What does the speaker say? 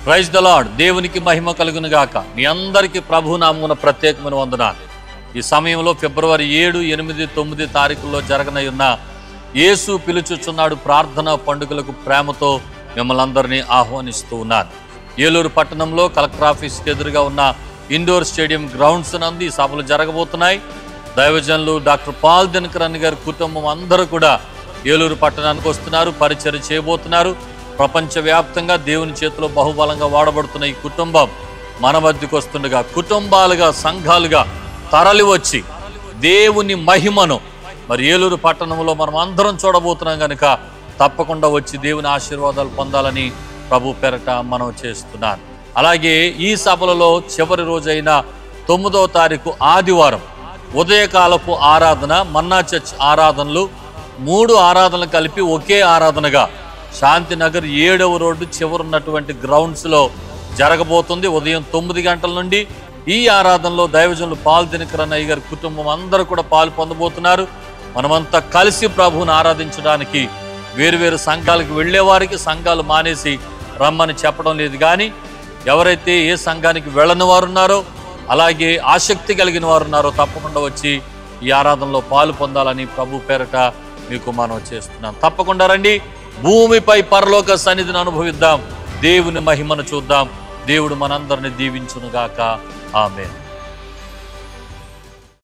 Praise the lord. దేవునికి మహిమ కలుగును గాక. మీ అందరికీ ప్రభు నామమున ప్రత్యేకమైన వందనాలు. ఈ సమయంలో ఫిబ్రవరి 7, 8, 9 తారీఖుల్లో జరగనయున్న యేసు పిలుచుచున్నాడు ప్రార్థన పండుగలకు ప్రేమతో మిమ్మల్ని అందరినీ ఆహ్వానిస్తూ ఉన్నాను. ఏలూరు పట్టణంలో కలెక్టర్ ఆఫీస్కి ఎదురుగా ఉన్న ఇండోర్ స్టేడియం గ్రౌండ్స్ నందు ఈ సభలు జరగబోతున్నాయి. దైవజనులు డాక్టర్ పాల్ దినకరన్ గారి కుటుంబం అందరూ కూడా ఏలూరు పట్టణానికి వస్తున్నారు, పరిచర్య చేయబోతున్నారు. ప్రపంచవ్యాప్తంగా దేవుని చేతిలో బహుబలంగా వాడబడుతున్న ఈ కుటుంబం మన మధ్యకు వస్తుండగా కుటుంబాలుగా సంఘాలుగా తరలి వచ్చి దేవుని మహిమను మరి ఏలూరు పట్టణంలో మనం అందరం చూడబోతున్నాం కనుక తప్పకుండా వచ్చి దేవుని ఆశీర్వాదాలు పొందాలని ప్రభు పేరట మనం చేస్తున్నాను. అలాగే ఈ సభలలో చివరి రోజైన 9వ తారీఖు ఆదివారం ఉదయకాలపు ఆరాధన, మన్నా చర్చ్ ఆరాధనలు 3 ఆరాధనలు కలిపి ఒకే ఆరాధనగా శాంతినగర్ 7వ రోడ్డు చివరున్నటువంటి గ్రౌండ్స్లో జరగబోతుంది. ఉదయం 9 గంటల నుండి ఈ ఆరాధనలో దైవజనులు పాల్ దినకరన్ గారి కుటుంబం అందరూ కూడా పాలు పొందబోతున్నారు. మనమంతా కలిసి ప్రభువుని ఆరాధించడానికి వేరువేరు సంఘాలకు వెళ్ళేవారికి సంఘాలు మానేసి రమ్మని చెప్పడం లేదు, కానీ ఎవరైతే ఏ సంఘానికి వెళ్ళని వారు ఉన్నారో అలాగే ఆసక్తి కలిగిన వారు ఉన్నారో తప్పకుండా వచ్చి ఈ ఆరాధనలో పాలు పొందాలని ప్రభు పేరట మీకు మనం చేస్తున్నాం. తప్పకుండా రండి. భూమిపై పరలోక సన్నిధిని అనుభవిద్దాం, దేవుని మహిమను చూద్దాం. దేవుడు మనందరిని దీవించునుగాక. ఆమేన్.